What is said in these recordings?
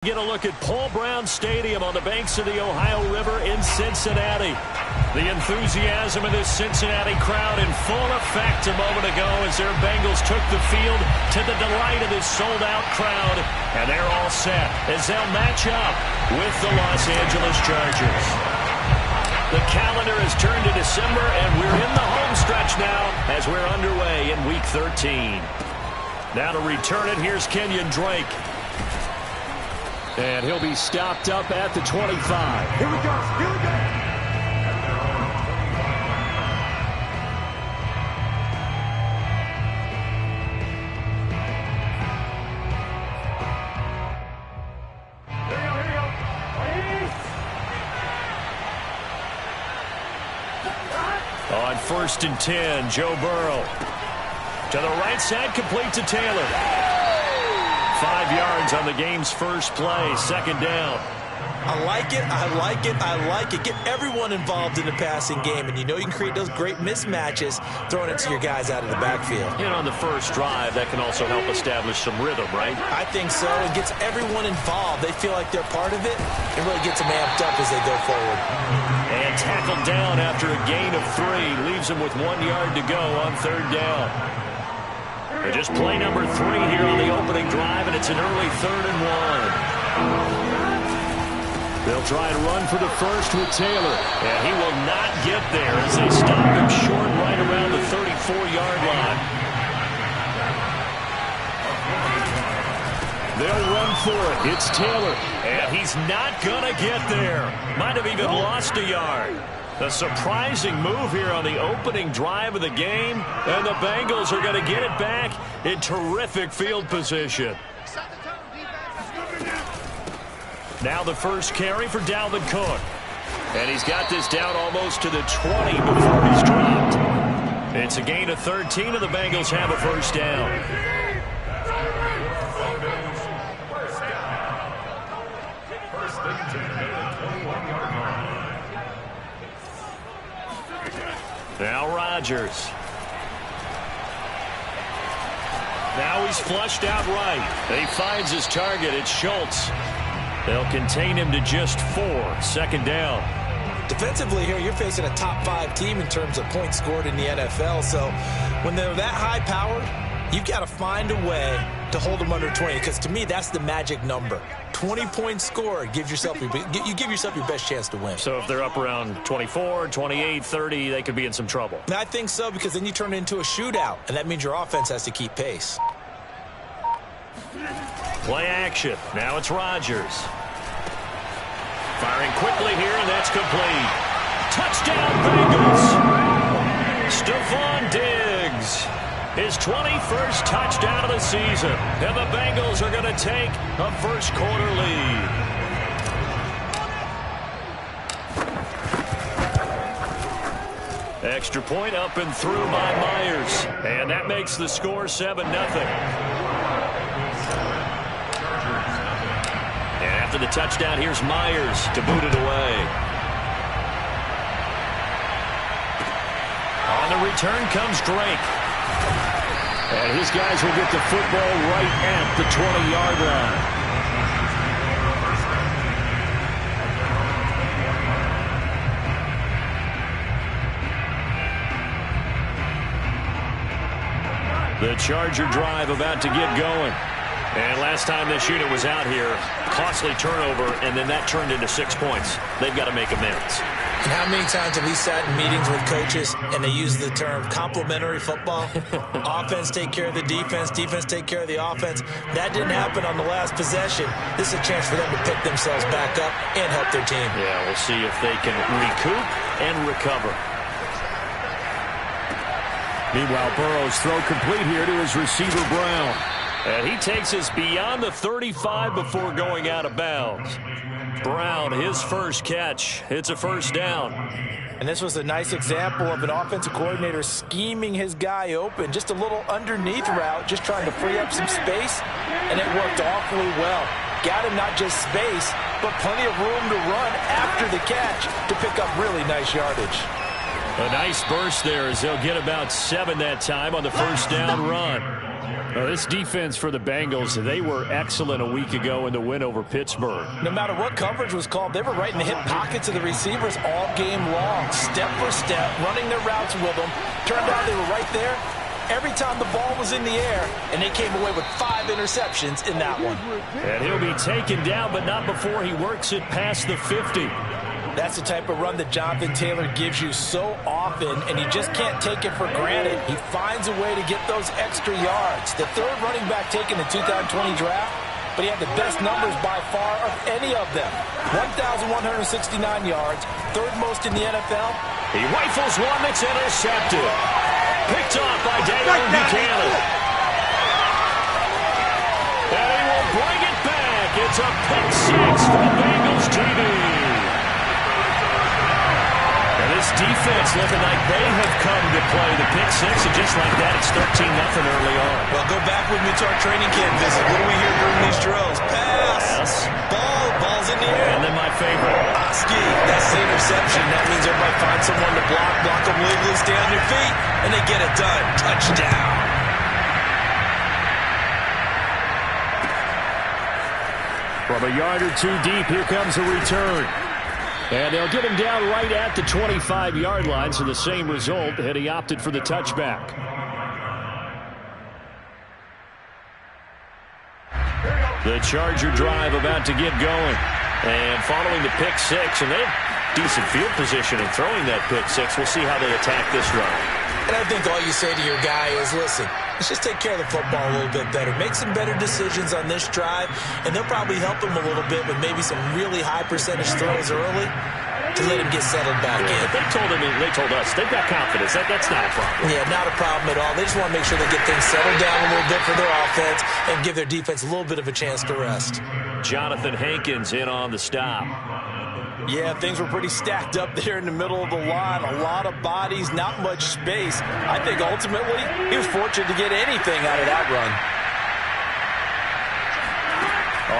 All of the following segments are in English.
Get a look at Paul Brown Stadium on the banks of the Ohio River in Cincinnati. The enthusiasm of this Cincinnati crowd in full effect a moment ago as their Bengals took the field to the delight of this sold-out crowd. And they're all set as they'll match up with the Los Angeles Chargers. The calendar has turned to December, and we're in the home stretch now as we're underway in Week 13. Now to return it, here's Kenyon Drake. And he'll be stopped up at the 25. Here we go. Here we go. On 1st and 10, Joe Burrow. To the right side, complete to Taylor. 5 yards on the game's first play, 2nd down. I like it, I like it, I like it. Get everyone involved in the passing game, and you know you can create those great mismatches throwing it to your guys out of the backfield. And on the first drive, that can also help establish some rhythm, right? I think so. It gets everyone involved. They feel like they're part of it. It really gets them amped up as they go forward. And tackled down after a gain of 3. Leaves him with 1 yard to go on 3rd down. Just play number 3 here on the opening drive, and it's an early 3rd and 1. They'll try and run for the first with Taylor, and he will not get there as they stop him short right around the 34-yard line. They'll run for it. It's Taylor, and he's not going to get there. Might have even lost a yard. A surprising move here on the opening drive of the game, and the Bengals are going to get it back in terrific field position. Now the first carry for Dalvin Cook. And he's got this down almost to the 20 before he's dropped. It's a gain of 13, and the Bengals have a first down. Now Rodgers. Now he's flushed out right. He finds his target. It's Schultz. They'll contain him to just 4. 2nd down. Defensively here, you're facing a top 5 team in terms of points scored in the NFL. So when they're that high powered, you've got to find a way to hold them under 20. Because to me, that's the magic number. 20 points scored, you give yourself your best chance to win. So if they're up around 24, 28, 30, they could be in some trouble. And I think so, because then you turn it into a shootout, and that means your offense has to keep pace. Play action. Now it's Rodgers. Firing quickly here, and that's complete. Touchdown, Bengals. Stephon Diggs. His 21st touchdown of the season. And the Bengals are going to take a first-quarter lead. Extra point up and through by Myers. And that makes the score 7-0. And after the touchdown, here's Myers to boot it away. On the return comes Drake. And his guys will get the football right at the 20-yard line. The Charger drive about to get going. And last time this unit was out here, costly turnover, and then that turned into 6 points. They've got to make amends. And how many times have we sat in meetings with coaches and they use the term complementary football? Offense take care of the defense, defense take care of the offense. That didn't happen on the last possession. This is a chance for them to pick themselves back up and help their team. Yeah, we'll see if they can recoup and recover. Meanwhile, Burrow's throw complete here to his receiver, Brown. And he takes us beyond the 35 before going out of bounds. Brown, his first catch. It's a first down. And this was a nice example of an offensive coordinator scheming his guy open. Just a little underneath route, just trying to free up some space, and it worked awfully well. Got him not just space, but plenty of room to run after the catch to pick up really nice yardage. A nice burst there as they'll get about 7 that time on the first down run. Well, this defense for the Bengals, they were excellent a week ago in the win over Pittsburgh. No matter what coverage was called, they were right in the hip pockets of the receivers all game long, step for step, running their routes with them. Turned out they were right there every time the ball was in the air, and they came away with 5 interceptions in that one. And he'll be taken down, but not before he works it past the 50. That's the type of run that Jonathan Taylor gives you so often, and you just can't take it for granted. He finds a way to get those extra yards. The third running back taken in the 2020 draft, but he had the best numbers by far of any of them. 1,169 yards, third most in the NFL. He rifles one that's intercepted. Picked off by Daniel Buchanan. And he will bring it back. It's a pick six for the Bengals TV. This defense looking like they have come to play the pick six, and just like that, it's 13-0 early on. Well, go back with me to our training camp visit. What do we hear during these drills? Pass. Ball's in the air. And then my favorite. Oski, that's the interception. That means everybody finds someone to block them legally, stay on your feet, and they get it done. Touchdown. From a yard or two deep, here comes a return. And they'll get him down right at the 25-yard line, so the same result, and he opted for the touchback. The Charger drive about to get going. And following the pick six, and they have decent field position in throwing that pick six. We'll see how they attack this drive. And I think all you say to your guy is, listen, let's just take care of the football a little bit better. Make some better decisions on this drive, and they'll probably help him a little bit with maybe some really high percentage throws early to let him get settled back in. But they told us they've got confidence. That's not a problem. Yeah, not a problem at all. They just want to make sure they get things settled down a little bit for their offense and give their defense a little bit of a chance to rest. Jonathan Hankins in on the stop. Yeah, things were pretty stacked up there in the middle of the line. A lot of bodies, not much space. I think ultimately he was fortunate to get anything out of that run.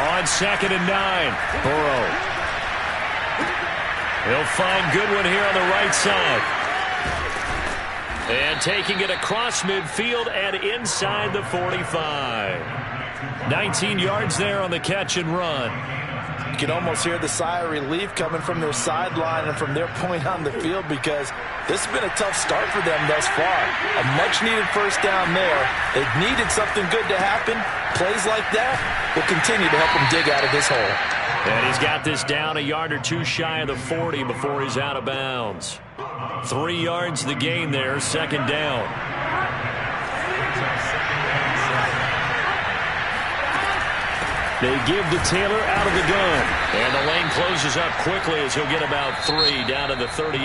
On 2nd and 9, Burrow. He'll find Goodwin here on the right side. And taking it across midfield and inside the 45. 19 yards there on the catch and run. You can almost hear the sigh of relief coming from their sideline and from their point on the field, because this has been a tough start for them thus far. A much-needed first down there. They've needed something good to happen. Plays like that will continue to help them dig out of this hole. And he's got this down a yard or two shy of the 40 before he's out of bounds. 3 yards the gain there, 2nd down. They give to Taylor out of the gun. And the lane closes up quickly as he'll get about 3 down to the 38.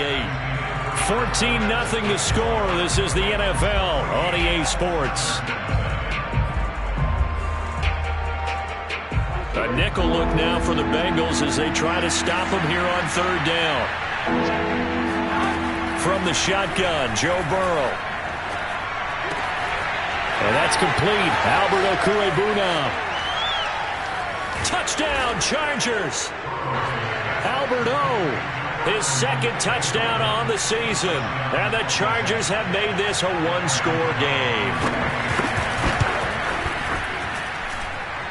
14-0 the score. This is the NFL on EA Sports. A nickel look now for the Bengals as they try to stop him here on 3rd down. From the shotgun, Joe Burrow. And that's complete. Albert Okwuegbunam. Touchdown, Chargers. Albert O, his 2nd touchdown on the season. And the Chargers have made this a 1-score game.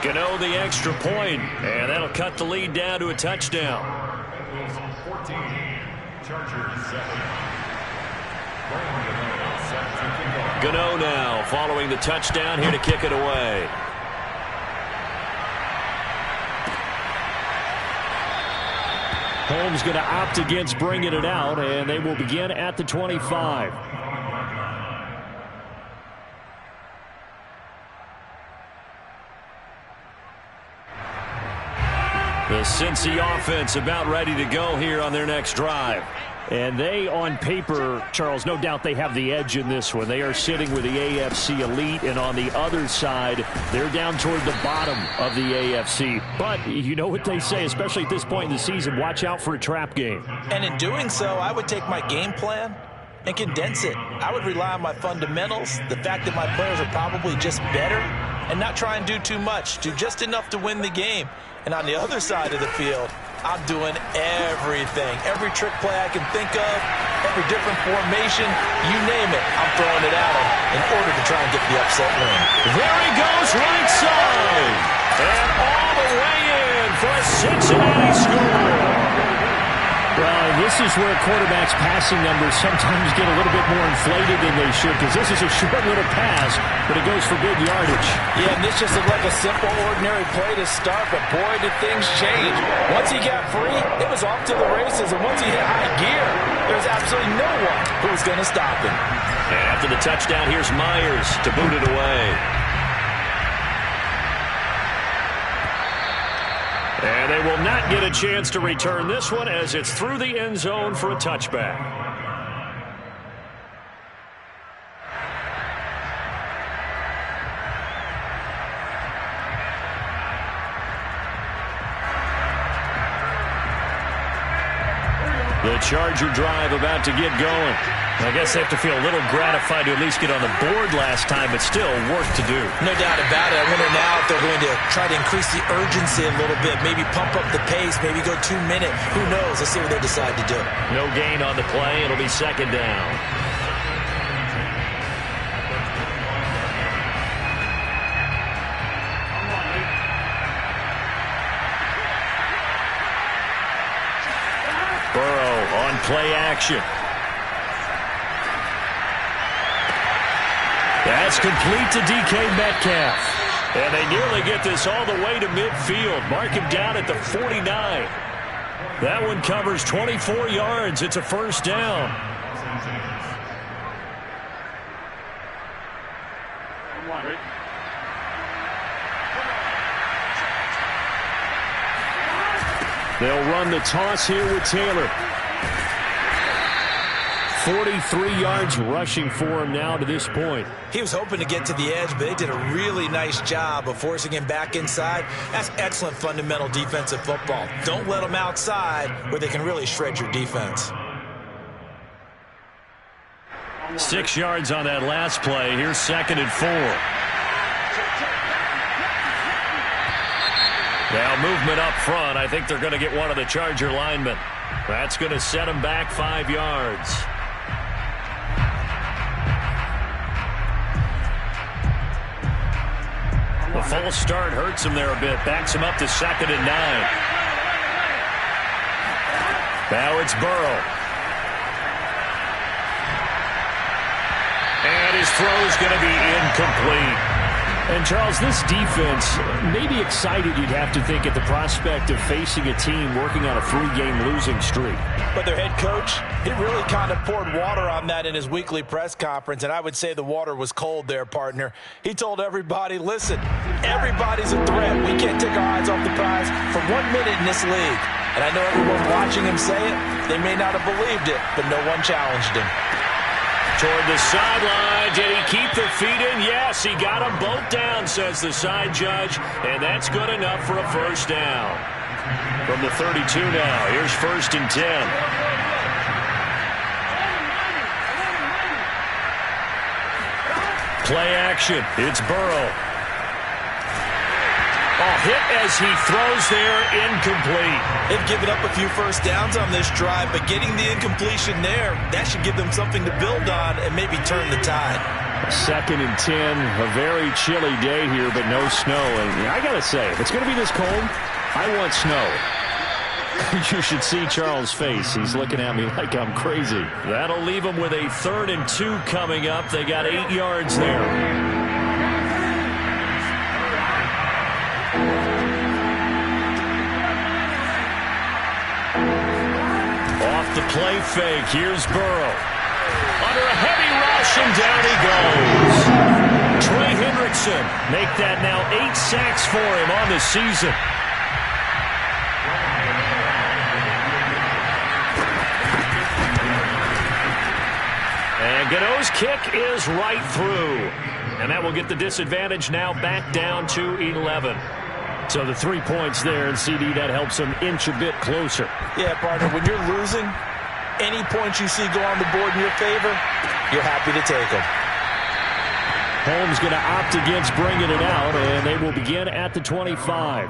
Gano the extra point, and that'll cut the lead down to a touchdown. 14, Chargers 7. Gano now following the touchdown here to kick it away. Holmes going to opt against bringing it out, and they will begin at the 25. The Cincy offense about ready to go here on their next drive. And they, on paper, Charles, no doubt they have the edge in this one. They are sitting with the AFC elite, and on the other side, they're down toward the bottom of the AFC. But you know what they say, especially at this point in the season, watch out for a trap game. And in doing so, I would take my game plan and condense it. I would rely on my fundamentals, the fact that my players are probably just better, and not try and do too much. Do just enough to win the game. And on the other side of the field, I'm doing everything. Every trick play I can think of, every different formation, you name it, I'm throwing it at him in order to try and get the upset win. There he goes, right side. And all the way in for a Cincinnati score. Well, this is where quarterbacks' passing numbers sometimes get a little bit more inflated than they should, because this is a short little pass, but it goes for big yardage. Yeah, and this just looked like a simple, ordinary play to start, but boy, did things change. Once he got free, it was off to the races, and once he hit high gear, there's absolutely no one who was going to stop him. And after the touchdown, here's Myers to boot it away. And they will not get a chance to return this one as it's through the end zone for a touchback. The Charger drive about to get going. I guess they have to feel a little gratified to at least get on the board last time, but still work to do. No doubt about it. I wonder now if they're going to try to increase the urgency a little bit, maybe pump up the pace, maybe go 2 minutes. Who knows? Let's see what they decide to do. No gain on the play. It'll be second down. Burrow on play action. That's complete to DK Metcalf. And they nearly get this all the way to midfield. Mark him down at the 49. That one covers 24 yards. It's a first down. They'll run the toss here with Taylor. 43 yards rushing for him now to this point. He was hoping to get to the edge, but they did a really nice job of forcing him back inside. That's excellent fundamental defensive football. Don't let them outside where they can really shred your defense. 6 yards on that last play. Here's 2nd and 4. Now movement up front. I think they're going to get one of the Charger linemen. That's going to set them back 5 yards. The false start hurts him there a bit. Backs him up to 2nd and 9. Now it's Burrow. And his throw's going to be incomplete. And, Charles, this defense may be excited, you'd have to think, at the prospect of facing a team working on a 3-game losing streak. But their head coach, he really kind of poured water on that in his weekly press conference, and I would say the water was cold there, partner. He told everybody, listen, everybody's a threat. We can't take our eyes off the prize for 1 minute in this league. And I know everyone watching him say it, they may not have believed it, but no one challenged him. Toward the sideline. Did he keep the feet in? Yes, he got them both down, says the side judge. And that's good enough for a first down. From the 32 now. Here's 1st and 10. Play action. It's Burrow. Hit as he throws there, incomplete. They've given up a few first downs on this drive, but getting the incompletion there, that should give them something to build on and maybe turn the tide. 2nd and 10, a very chilly day here, but no snow. And I got to say, if it's going to be this cold, I want snow. You should see Charles' face. He's looking at me like I'm crazy. That'll leave him with a 3rd and 2 coming up. They got 8 yards there. Off the play fake, here's Burrow. Under a heavy rush, and down he goes. Trey Hendrickson make that now 8 sacks for him on the season. And Gano's kick is right through. And that will get the disadvantage now back down to 11. So the 3 points there, and CD, that helps them inch a bit closer. Yeah, partner, when you're losing, any points you see go on the board in your favor, you're happy to take them. Holmes going to opt against bringing it out, and they will begin at the 25.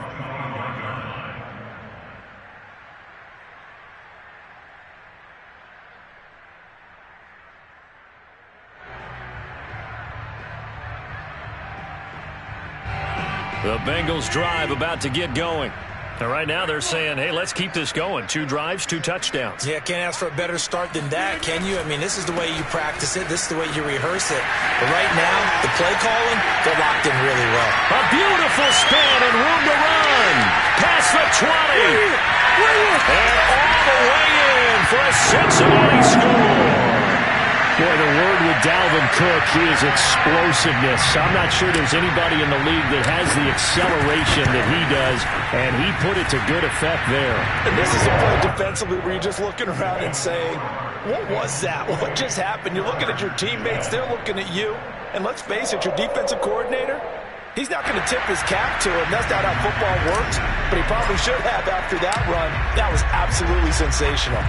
The Bengals drive about to get going. And right now they're saying, hey, let's keep this going. 2 drives, 2 touchdowns. Yeah, can't ask for a better start than that, can you? I mean, this is the way you practice it. This is the way you rehearse it. But right now, the play calling, they're locked in really well. A beautiful spin and room to run. Past the 20. And all the way in for a Cincinnati score. Boy, the word with Dalvin Cook is explosiveness. I'm not sure there's anybody in the league that has the acceleration that he does, and he put it to good effect there. And this is a play defensively where you're just looking around and saying, what was that? What just happened? You're looking at your teammates. They're looking at you. And let's face it, your defensive coordinator, he's not going to tip his cap to him. That's not how football works, but he probably should have after that run. That was absolutely sensational.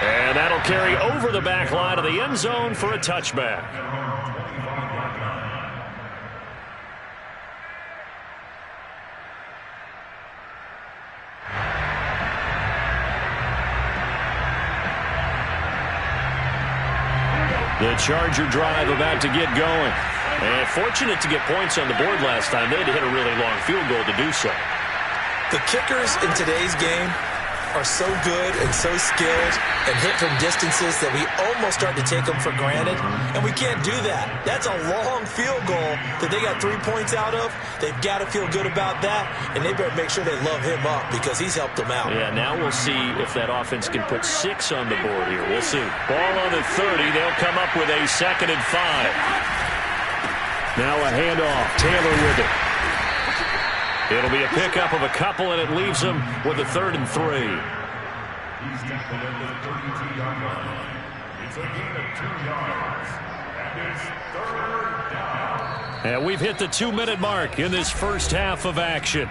And that'll carry over the back line of the end zone for a touchback. The Charger drive about to get going. And fortunate to get points on the board last time. They had to hit a really long field goal to do so. The kickers in today's game are so good and so skilled and hit from distances that we almost start to take them for granted, and we can't do that. That's a long field goal that they got 3 points out of. They've got to feel good about that, and they better make sure they love him up because he's helped them out. Yeah, now we'll see if that offense can put 6 on the board here. We'll see. Ball on the 30. They'll come up with a 2nd and 5. Now a handoff. Taylor with it. It'll be a pickup of a couple, and it leaves them with a 3rd and 3. He's tackled at the 32-yard line. It's a gain of 2 yards. And it's 3rd down. And we've hit the 2-minute mark in this first half of action.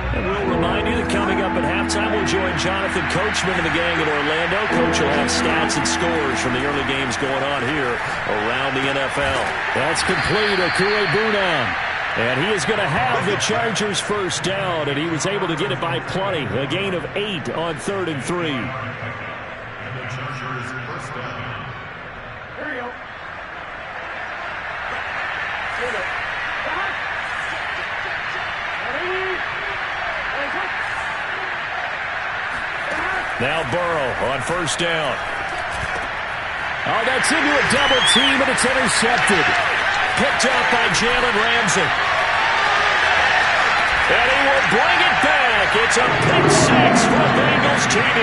And we'll remind you that coming up at halftime, we'll join Jonathan Coachman and the gang in Orlando. Coach will have stats and scores from the early games going on here around the NFL. That's complete. Okue-Bunan. And he is going to have the Chargers first down, and he was able to get it by plenty. A gain of 8 on 3rd and 3. And the Chargers first down. Here you go. Now Burrow on first down. Oh, that's into a double team, and it's intercepted. Picked up by Jalen Ramsey. And he will bring it back. It's a pick 6 for Bengals TD.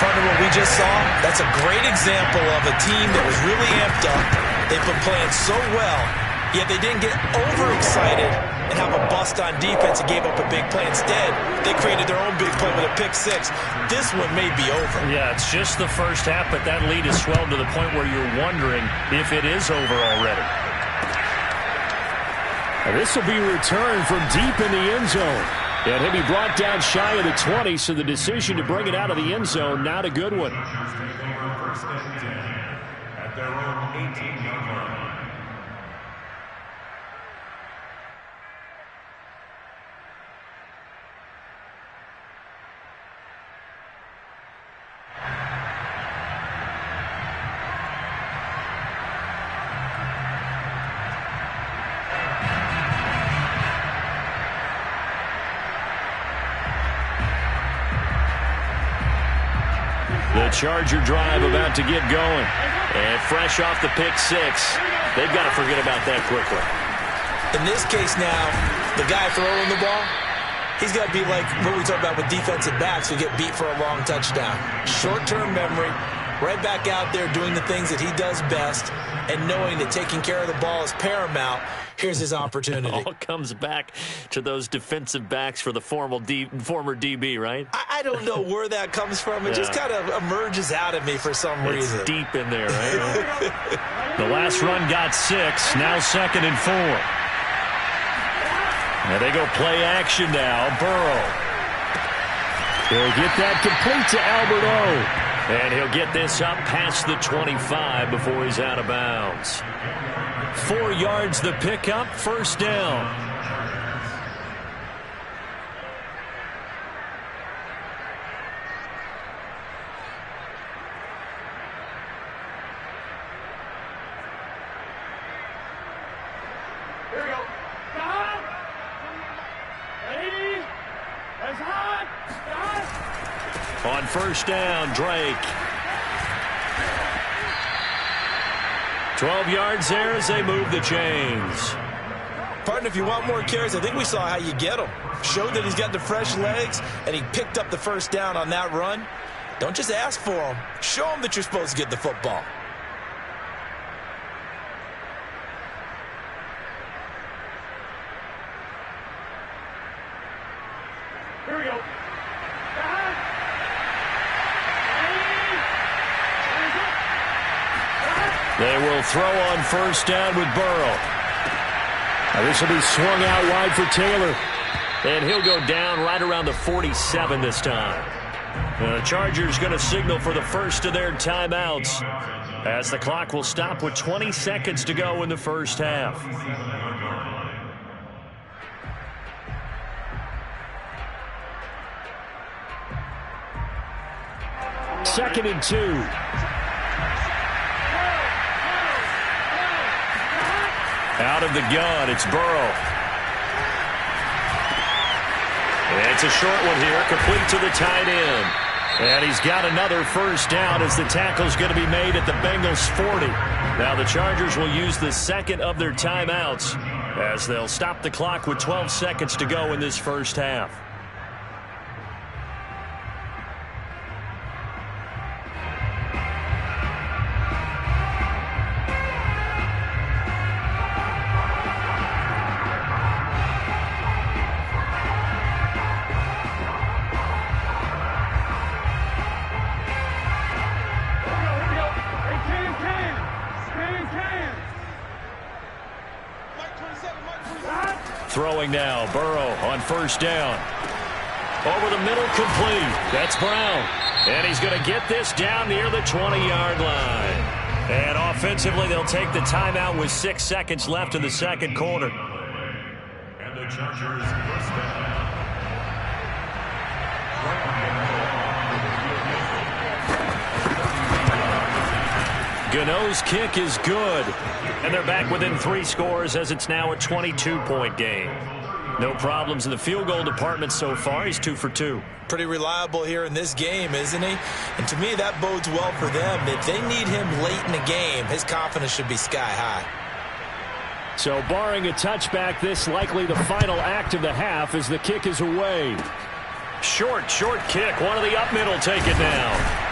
Partner, what we just saw, that's a great example of a team that was really amped up. They've been playing so well, yet they didn't get overexcited and have a bust on defense and gave up a big play. Instead, they created their own big play with a pick 6. This one may be over. Yeah, it's just the first half, but that lead has swelled to the point where you're wondering if it is over already. And this will be returned from deep in the end zone. And he'll be brought down shy of the 20, so the decision to bring it out of the end zone, not a good one. First and 10 at their own 18-yard line. The Charger drive about to get going. And fresh off the pick 6, they've got to forget about that quickly. In this case now, the guy throwing the ball, he's got to be like what we talk about with defensive backs who get beat for a long touchdown. Short-term memory, right back out there doing the things that he does best, and knowing that taking care of the ball is paramount. Here's his opportunity. It all comes back to those defensive backs for the former DB, right? I don't know where that comes from. It just kind of emerges out of me for some reason. It's deep in there, right? The last run got 6. Now 2nd and 4. And they go play action now. Burrow. He'll get that complete to Albert O. And he'll get this up past the 25 before he's out of bounds. 4 yards the pickup, first down. first down. Drake. 12 yards there as they move the chains. Partner, if you want more carries, I think we saw how you get them. Showed that he's got the fresh legs, and he picked up the first down on that run. Don't just ask for them. Show them that you're supposed to get the football. Here we go. They will throw on first down with Burrow. Now this will be swung out wide for Taylor. And he'll go down right around the 47 this time. The Chargers going to signal for the first of their timeouts as the clock will stop with 20 seconds to go in the first half. Second and 2. Out of the gun, it's Burrow. It's a short one here, complete to the tight end. And he's got another first down as the tackle's going to be made at the Bengals 40. Now the Chargers will use the second of their timeouts as they'll stop the clock with 12 seconds to go in this first half. Throwing now, Burrow on first down. Over the middle, complete. That's Brown. And he's going to get this down near the 20-yard line. And offensively, they'll take the timeout with 6 seconds left in the second quarter. And the Chargers first down. Gano's kick is good. And they're back within 3 scores as it's now a 22-point game. No problems in the field goal department so far. He's 2 for 2. Pretty reliable here in this game, isn't he? And to me, that bodes well for them. If they need him late in the game, his confidence should be sky high. So barring a touchback, this likely the final act of the half as the kick is away. Short kick. One of the up middle take it down.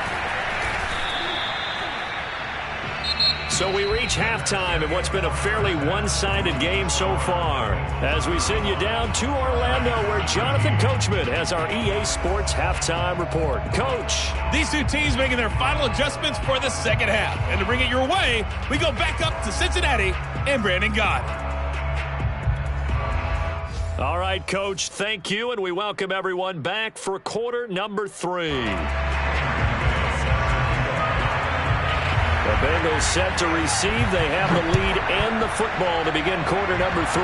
So we reach halftime in what's been a fairly one-sided game so far as we send you down to Orlando where Jonathan Coachman has our EA Sports halftime report. Coach. These two teams making their final adjustments for the second half. And to bring it your way, we go back up to Cincinnati and Brandon Gott. All right, Coach, thank you, and we welcome everyone back for quarter number 3. The Bengals set to receive. They have the lead and the football to begin quarter number 3.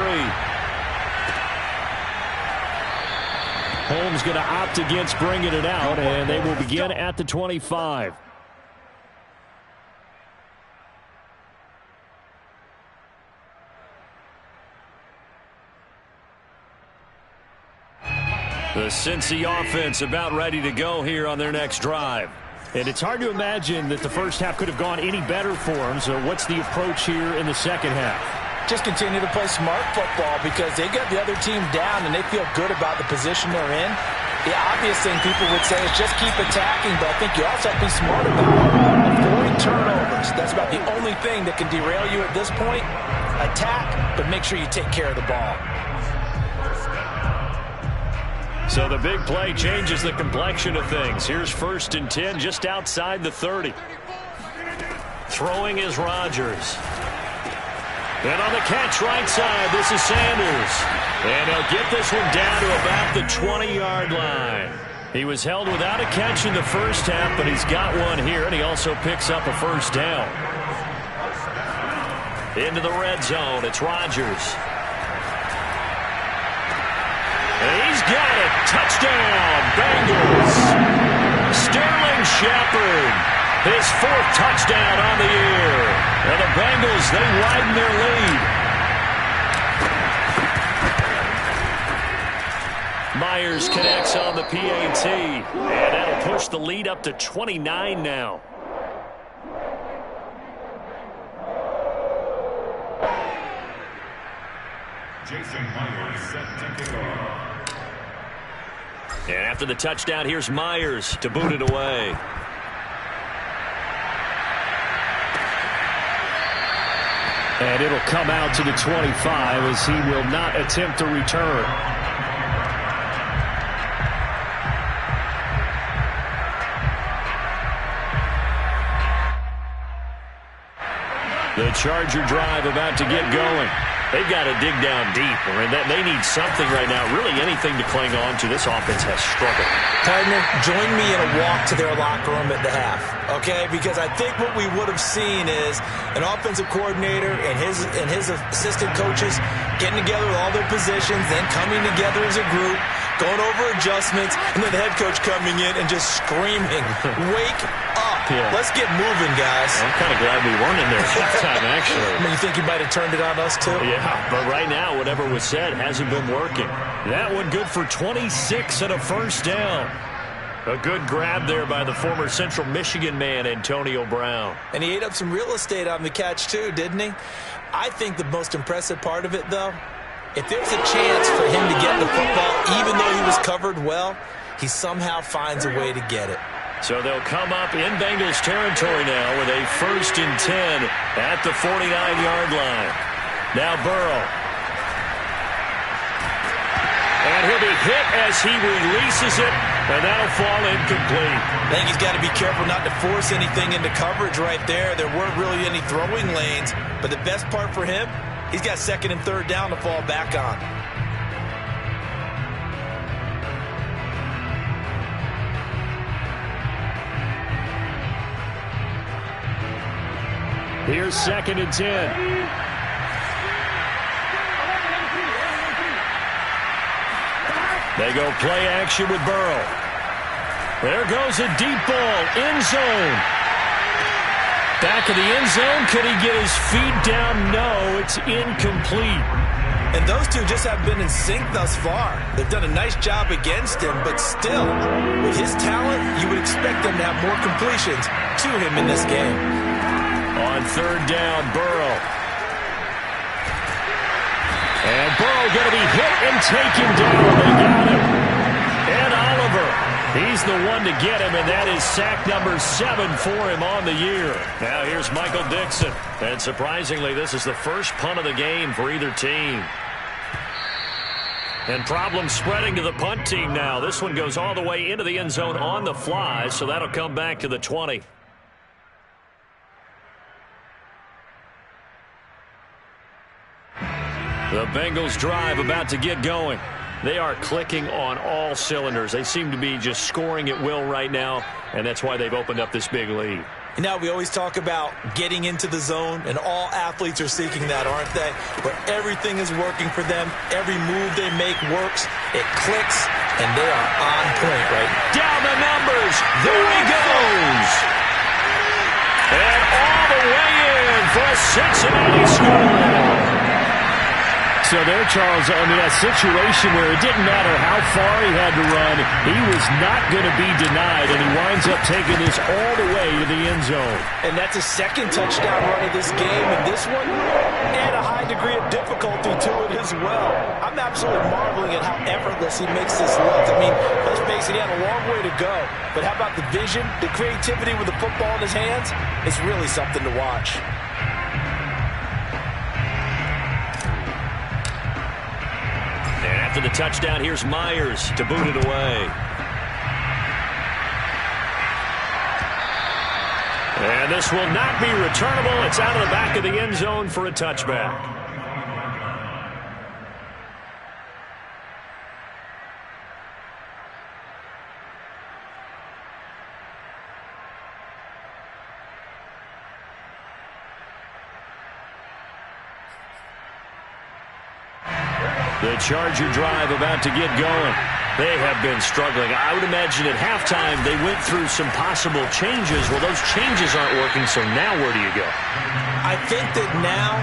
Holmes going to opt against bringing it out, and they will begin at the 25. The Cincy offense about ready to go here on their next drive. And it's hard to imagine that the first half could have gone any better for them. So what's the approach here in the second half? Just continue to play smart football because they got the other team down and they feel good about the position they're in. The obvious thing people would say is just keep attacking, but I think you also have to be smart about it. Avoid turnovers. That's about the only thing that can derail you at this point. Attack, but make sure you take care of the ball. So the big play changes the complexion of things. Here's 1st and 10 just outside the 30. Throwing is Rodgers. And on the catch right side, this is Sanders. And he'll get this one down to about the 20-yard line. He was held without a catch in the first half, but he's got one here, and he also picks up a first down. Into the red zone, it's Rodgers. And he's got it. Touchdown, Bengals. Sterling Shepard, his 4th touchdown on the year. And the Bengals, they widen their lead. Myers connects on the PAT, and that'll push the lead up to 29 now. Jason Myers set to kick off. And after the touchdown, here's Myers to boot it away. And it'll come out to the 25 as he will not attempt to return. The Charger drive about to get going. They've got to dig down deep, and they need something right now, really anything to cling on to. This offense has struggled. Partner, join me in a walk to their locker room at the half, okay? Because I think what we would have seen is an offensive coordinator and his assistant coaches getting together with all their positions, then coming together as a group, going over adjustments, and then the head coach coming in and just screaming, "Wake up. Yeah. Let's get moving, guys." I'm kind of glad we weren't in there at that time, actually. I mean, you think you might have turned it on us, too? Yeah, but right now, whatever was said hasn't been working. That one good for 26 and a first down. A good grab there by the former Central Michigan man, Antonio Brown. And he ate up some real estate on the catch, too, didn't he? I think the most impressive part of it, though, if there's a chance for him to get the football, even though he was covered well, he somehow finds a way to get it. So they'll come up in Bengals territory now with a 1st and 10 at the 49-yard line. Now Burrow. And he'll be hit as he releases it, and that'll fall incomplete. I think he's got to be careful not to force anything into coverage right there. There weren't really any throwing lanes, but the best part for him, he's got 2nd and 3rd down to fall back on. Here's 2nd and 10. They go play action with Burrow. There goes a deep ball, end zone. Back of the end zone, could he get his feet down? No, it's incomplete. And those two just have been in sync thus far. They've done a nice job against him, but still, with his talent, you would expect them to have more completions to him in this game. On 3rd down, Burrow. And Burrow going to be hit and taken down. They got him. And Oliver, he's the one to get him, and that is sack number 7 for him on the year. Now here's Michael Dixon. And surprisingly, this is the first punt of the game for either team. And problems spreading to the punt team now. This one goes all the way into the end zone on the fly, so that'll come back to the 20. The Bengals drive about to get going. They are clicking on all cylinders. They seem to be just scoring at will right now, and that's why they've opened up this big lead. You know, we always talk about getting into the zone, and all athletes are seeking that, aren't they? But everything is working for them. Every move they make works. It clicks, and they are on point right now. Down the numbers. There he goes. And all the way in for a Cincinnati score. So there, Charles, I mean, a situation where it didn't matter how far he had to run, he was not going to be denied, and he winds up taking this all the way to the end zone. And that's a 2nd touchdown run of this game, and this one had a high degree of difficulty to it as well. I'm absolutely marveling at how effortless he makes this look. I mean, let's face it, he had a long way to go. But how about the vision, the creativity with the football in his hands? It's really something to watch. And after the touchdown, here's Myers to boot it away. And this will not be returnable. It's out of the back of the end zone for a touchback. The Charger drive about to get going. They have been struggling. I would imagine at halftime they went through some possible changes. Well, those changes aren't working, so now where do you go? I think that now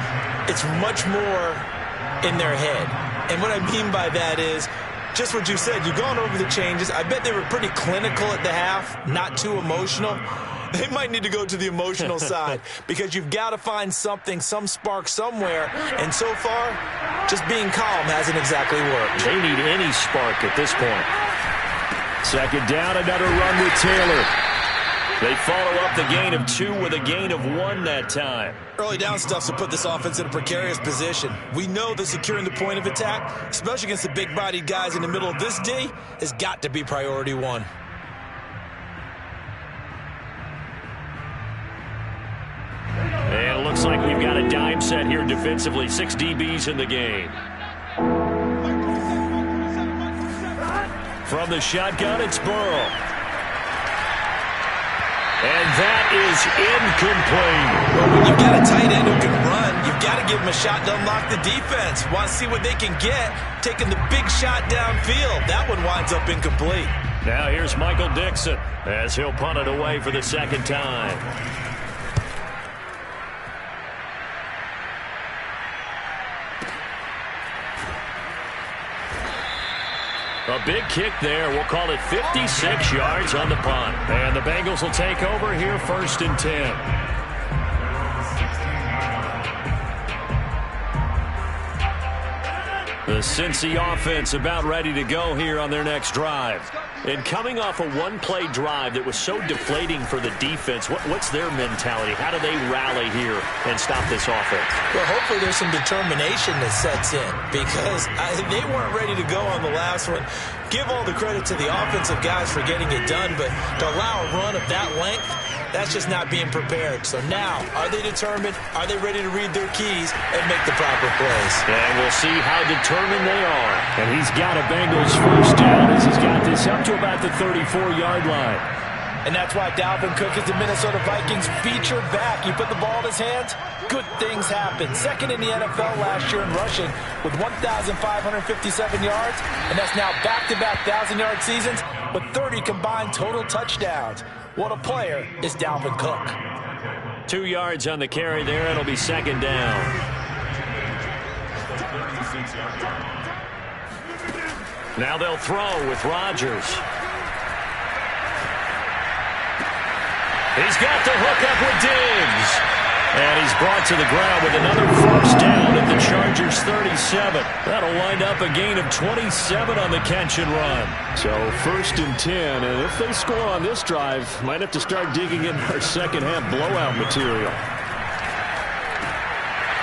it's much more in their head. And what I mean by that is just what you said. You've gone over the changes. I bet they were pretty clinical at the half, not too emotional. They might need to go to the emotional side because you've got to find something, some spark somewhere. And so far, just being calm hasn't exactly worked. They need any spark at this point. Second down, another run with Taylor. They follow up the gain of 2 with a gain of 1 that time. Early down stuff to put this offense in a precarious position. We know that securing the point of attack, especially against the big-bodied guys in the middle of this D, has got to be priority 1. And it looks like we've got a dime set here defensively. 6 DBs in the game. From the shotgun, it's Burrow. And that is incomplete. Well, when you've got a tight end who can run, you've got to give him a shot to unlock the defense. Want to see what they can get, taking the big shot downfield. That one winds up incomplete. Now here's Michael Dixon as he'll punt it away for the second time. A big kick there. We'll call it 56 yards on the punt. And the Bengals will take over here 1st and 10. The Cincy offense about ready to go here on their next drive. And coming off a one-play drive that was so deflating for the defense, what's their mentality? How do they rally here and stop this offense? Well, hopefully there's some determination that sets in because they weren't ready to go on the last one. Give all the credit to the offensive guys for getting it done, but to allow a run of that length, that's just not being prepared. So now, are they determined? Are they ready to read their keys and make the proper plays? And we'll see how determined they are. And he's got a Bengals first down as he's got this up to about the 34-yard line. And that's why Dalvin Cook is the Minnesota Vikings featured back. You put the ball in his hands, good things happen. Second in the NFL last year in rushing with 1,557 yards, and that's now back-to-back 1,000-yard seasons with 30 combined total touchdowns. What a player is Dalvin Cook. 2 yards on the carry there. It'll be second down. Now they'll throw with Rodgers. He's got the hook up with Diggs. And he's brought to the ground with another first down at the Chargers' 37. That'll wind up a gain of 27 on the catch and run. So 1st and 10, and if they score on this drive, might have to start digging in our second half blowout material.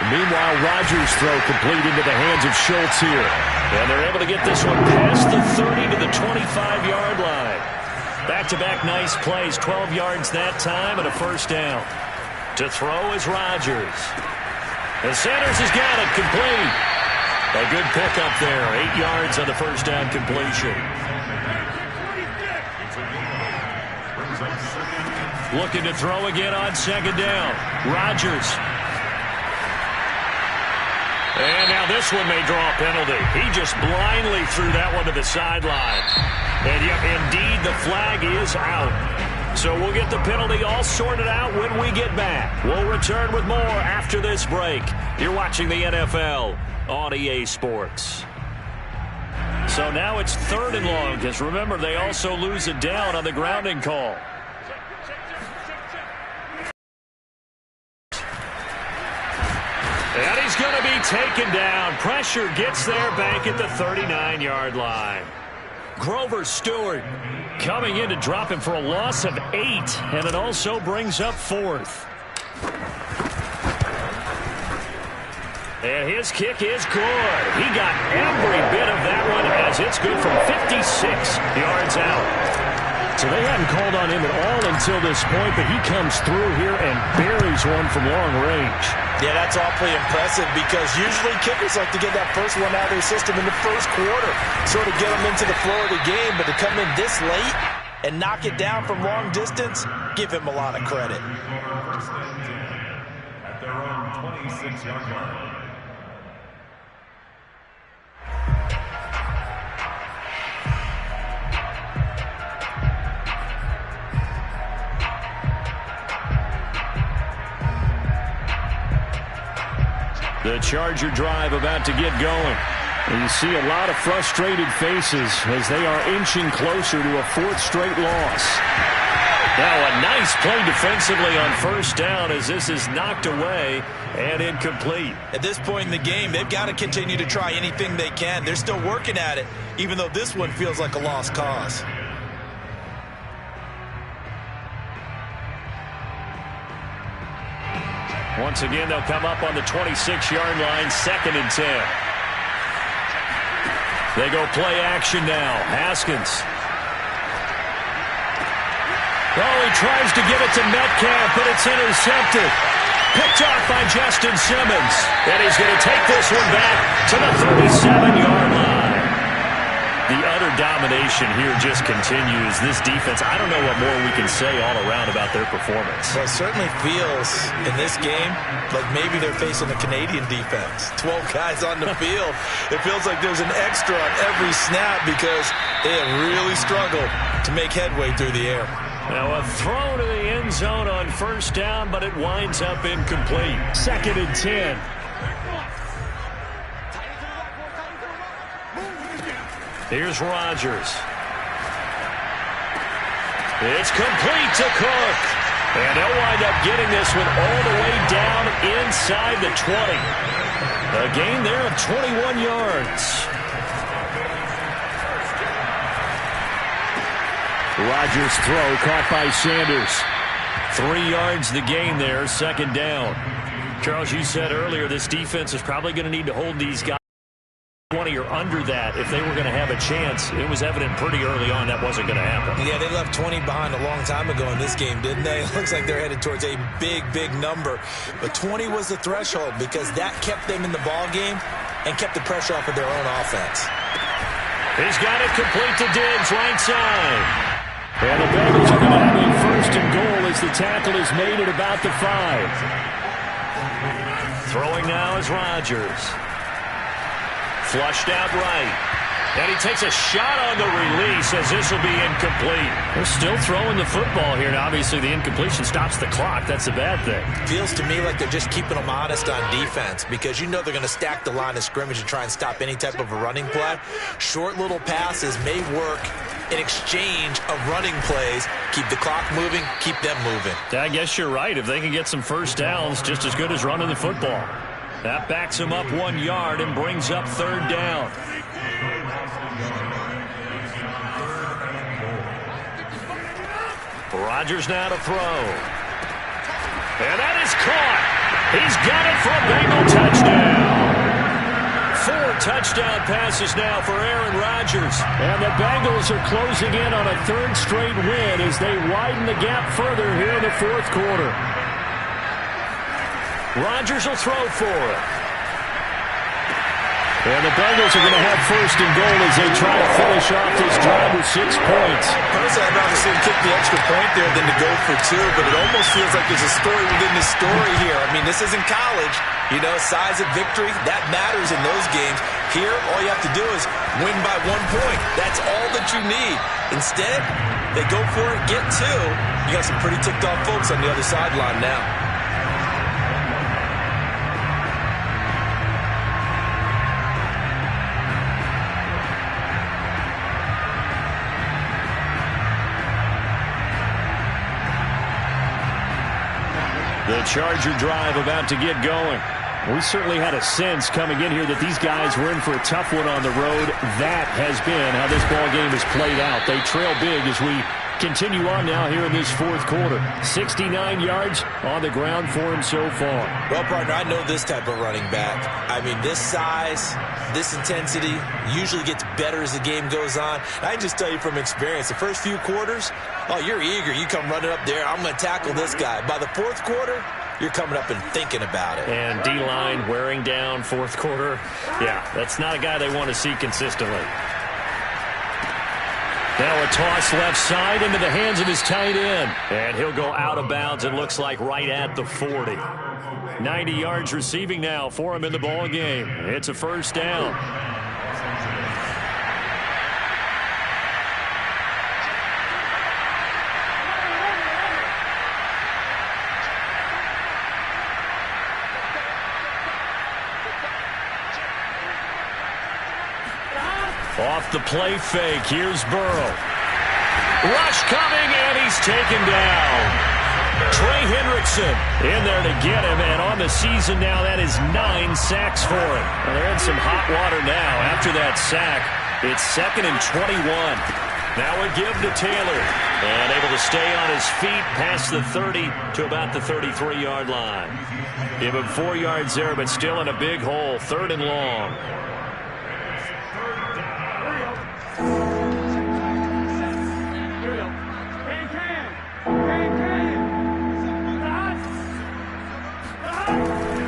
Meanwhile, Rodgers' throw complete into the hands of Schultz here. And they're able to get this one past the 30 to the 25-yard line. Back-to-back nice plays, 12 yards that time and a first down. To throw is Rodgers. And Sanders has got it complete. A good pickup there. 8 yards on the first down completion. Looking to throw again on second down. Rodgers. And now this one may draw a penalty. He just blindly threw that one to the sideline. And yep, indeed, the flag is out. So we'll get the penalty all sorted out when we get back. We'll return with more after this break. You're watching the NFL on EA Sports. So now it's 3rd and long, because remember, they also lose it down on the grounding call. And he's going to be taken down. Pressure gets there back at the 39-yard line. Grover Stewart coming in to drop him for a loss of 8, and it also brings up 4th. And his kick is good. He got every bit of that one as it's good from 56 yards out. So they hadn't called on him at all until this point, but he comes through here and buries one from long range. Yeah, that's awfully impressive because usually kickers like to get that first one out of their system in the first quarter, sort of get them into the flow of the game, but to come in this late and knock it down from long distance, give him a lot of credit. At their own 26-yard line. The Charger drive about to get going. And you see a lot of frustrated faces as they are inching closer to a 4th straight loss. Now a nice play defensively on first down as this is knocked away and incomplete. At this point in the game, they've got to continue to try anything they can. They're still working at it, even though this one feels like a lost cause. Once again, they'll come up on the 26-yard line, 2nd and 10. They go play action now. Haskins. Oh, he tries to get it to Metcalf, but it's intercepted. Picked off by Justin Simmons. And he's going to take this one back to the 37-yard line. The utter domination here just continues. This defense, I don't know what more we can say all around about their performance. Well, it certainly feels in this game like maybe they're facing a Canadian defense. 12 guys on the field. It feels like there's an extra on every snap because they have really struggled to make headway through the air. Now a throw to the end zone on first down, but it winds up incomplete. 2nd and 10. Here's Rodgers. It's complete to Cook. And they'll wind up getting this one all the way down inside the 20. A gain there of 21 yards. Rodgers' throw caught by Sanders. 3 yards the gain there, 2nd down. Charles, you said earlier this defense is probably going to need to hold these guys 20 or under that if they were going to have a chance. It was evident pretty early on that wasn't going to happen. Yeah, they left 20 behind a long time ago in this game, didn't they? It looks like they're headed towards a big, big number. But 20 was the threshold because that kept them in the ball game and kept the pressure off of their own offense. He's got it complete to Diggs, right side. And the Bengals are going to have a 1st and goal as the tackle is made at about the 5. Throwing now is Rodgers. Flushed out right. And he takes a shot on the release as this will be incomplete. They're still throwing the football here. And obviously the incompletion stops the clock. That's a bad thing. Feels to me like they're just keeping them honest on defense because you know they're going to stack the line of scrimmage and try and stop any type of a running play. Short little passes may work in exchange of running plays. Keep the clock moving, keep them moving. I guess you're right. If they can get some first downs, just as good as running the football. That backs him up 1 yard and brings up 3rd down. Rodgers now to throw. And that is caught. He's got it for a Bengal touchdown. 4 touchdown passes now for Aaron Rodgers. And the Bengals are closing in on a 3rd straight win as they widen the gap further here in the 4th quarter. Rodgers will throw for it. And the Bengals are going to have 1st and goal as they try to finish off this drive with 6 points. Personally, I'd rather see him kick the extra point there than to go for 2, but it almost feels like there's a story within the story here. I mean, this isn't college. You know, size of victory, that matters in those games. Here, all you have to do is win by 1 point. That's all that you need. Instead, they go for it, get 2. You got some pretty ticked off folks on the other sideline now. The Charger drive about to get going. We certainly had a sense coming in here that these guys were in for a tough one on the road. That has been how this ball game has played out. They trail big as we continue on now here in this 4th quarter. 69 yards on the ground for him so far. Well, partner, I know this type of running back. I mean, this size, this intensity usually gets better as the game goes on. And I can just tell you from experience, the first few quarters, oh, you're eager. You come running up there, I'm going to tackle this guy. By the 4th quarter, you're coming up and thinking about it. And D-line wearing down 4th quarter. Yeah, that's not a guy they want to see consistently. Now a toss left side into the hands of his tight end. And he'll go out of bounds, it looks like right at the 40. 90 yards receiving now for him in the ball game. It's a 1st down. Off the play fake, here's Burrow. Rush coming, and he's taken down. Trey Hendrickson in there to get him, and on the season now, that is 9 sacks for him. Well, they're in some hot water now after that sack. It's 2nd and 21. Now a give to Taylor, and able to stay on his feet past the 30 to about the 33-yard line. Give him 4 yards there, but still in a big hole, 3rd and long.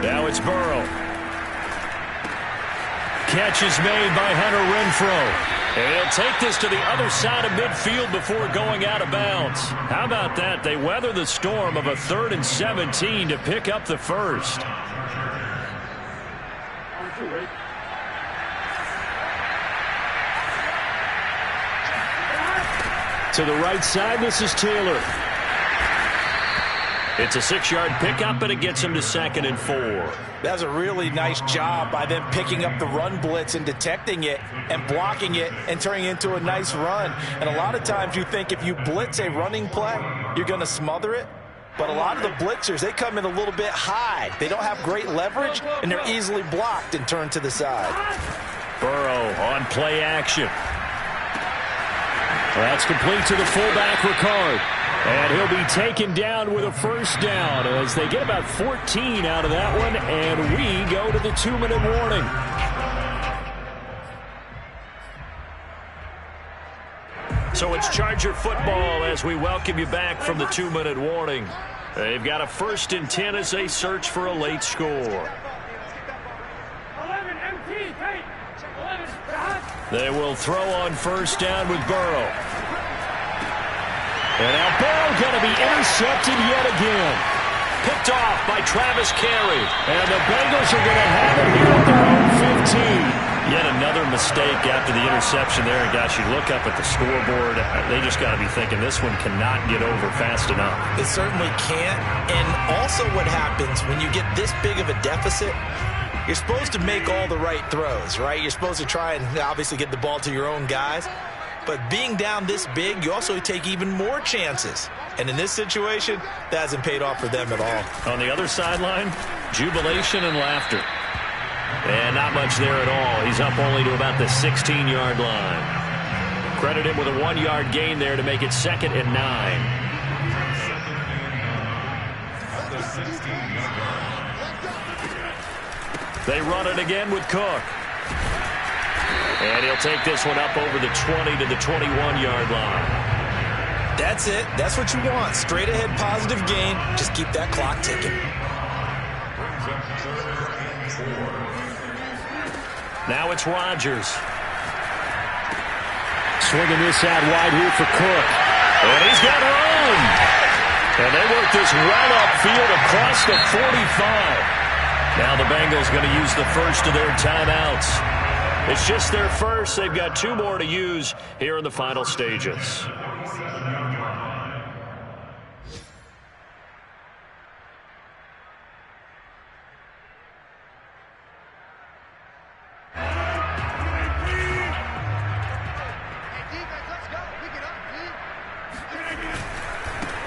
Now it's Burrow. Catch is made by Hunter Renfrow. And he'll take this to the other side of midfield before going out of bounds. How about that? They weather the storm of a 3rd and 17 to pick up the first. To the right side, this is Taylor. It's a 6-yard pickup, and it gets him to 2nd and 4. That's a really nice job by them picking up the run blitz and detecting it and blocking it and turning it into a nice run. And a lot of times you think if you blitz a running play, you're going to smother it. But a lot of the blitzers, they come in a little bit high. They don't have great leverage, and they're easily blocked and turned to the side. Burrow on play action. That's complete to the fullback, Ricard. And he'll be taken down with a first down as they get about 14 out of that one, and we go to the 2-minute warning. So it's Charger football as we welcome you back from the 2-minute warning. They've got a 1st and 10 as they search for a late score. They will throw on first down with Burrow. And now Burrow going to be intercepted yet again. Picked off by Travis Carey. And the Bengals are going to have it here at their own 15. Yet another mistake after the interception there. And gosh, you look up at the scoreboard, they just got to be thinking this one cannot get over fast enough. It certainly can't. And also what happens when you get this big of a deficit, you're supposed to make all the right throws, right? You're supposed to try and obviously get the ball to your own guys. But being down this big, you also take even more chances. And in this situation, that hasn't paid off for them at all. On the other sideline, jubilation and laughter. And not much there at all. He's up only to about the 16-yard line. Credit him with a 1-yard gain there to make it 2nd and 9. They run it again with Cook. And he'll take this one up over the 20 to the 21-yard line. That's it. That's what you want. Straight ahead positive gain. Just keep that clock ticking. Now it's Rodgers. Swinging this out wide here for Cook. And he's got room. And they work this well upfield across the 45. Now the Bengals going to use the first of their timeouts. It's just their first. They've got 2 more to use here in the final stages.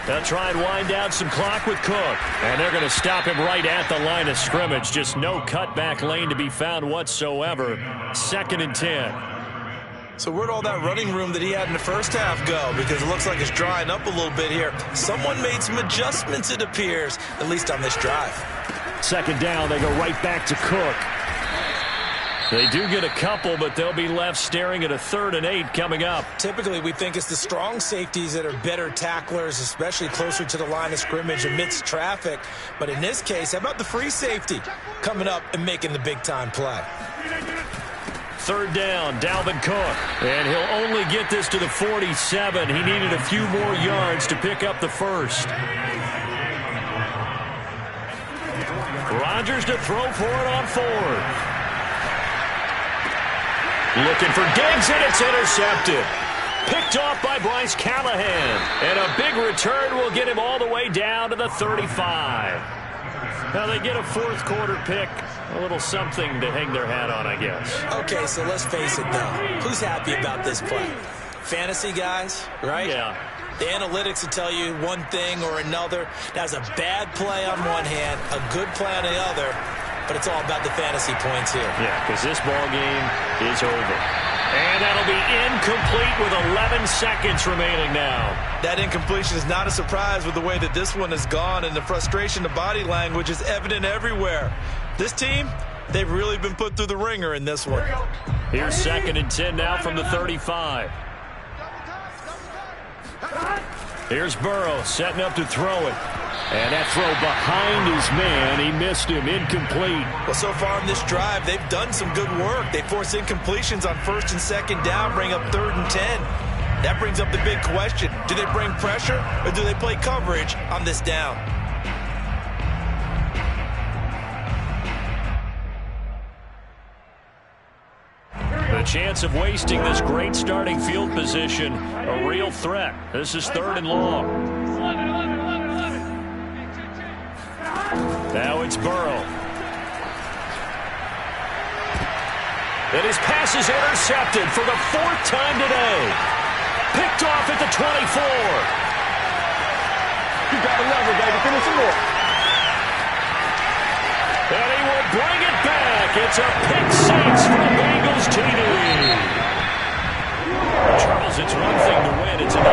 They'll try and wind down some clock with Cook. And they're going to stop him right at the line of scrimmage. Just no cutback lane to be found whatsoever. 2nd and 10. So where'd all that running room that he had in the first half go? Because it looks like it's drying up a little bit here. Someone made some adjustments, it appears, at least on this drive. 2nd down, they go right back to Cook. They do get a couple, but they'll be left staring at a 3rd and 8 coming up. Typically, we think it's the strong safeties that are better tacklers, especially closer to the line of scrimmage amidst traffic. But in this case, how about the free safety coming up and making the big-time play? 3rd down, Dalvin Cook. And he'll only get this to the 47. He needed a few more yards to pick up the first. Rodgers to throw for it on 4th. Looking for Diggs, and it's intercepted. Picked off by Bryce Callahan. And a big return will get him all the way down to the 35. Now they get a 4th quarter pick A little something to hang their hat on, I guess. Okay, so let's face it, though. Who's happy about this play? Fantasy guys, right? Yeah. The analytics will tell you one thing or another. That's a bad play on one hand, a good play on the other, but it's all about the fantasy points here. Yeah, because this ball game is over. And that'll be incomplete with 11 seconds remaining now. That incompletion is not a surprise with the way that this one has gone, and the frustration, the body language is evident everywhere. This team, they've really been put through the ringer in this one. Here's 2nd and 10 now from the 35. Here's Burrow setting up to throw it. And that throw behind his man, he missed him, incomplete. Well, so far in this drive, they've done some good work. They force incompletions on 1st and 2nd down, bring up 3rd and 10. That brings up the big question. Do they bring pressure or do they play coverage on this down? The chance of wasting this great starting field position, a real threat. This is 3rd and long. Now it's Burrow. And his pass is intercepted for the 4th time today. Picked off at the 24. You gotta love it, baby. Finish him off. And he will bring it back. It's a pick 6 for Bengals TD. Charles, it's one thing to win. It's another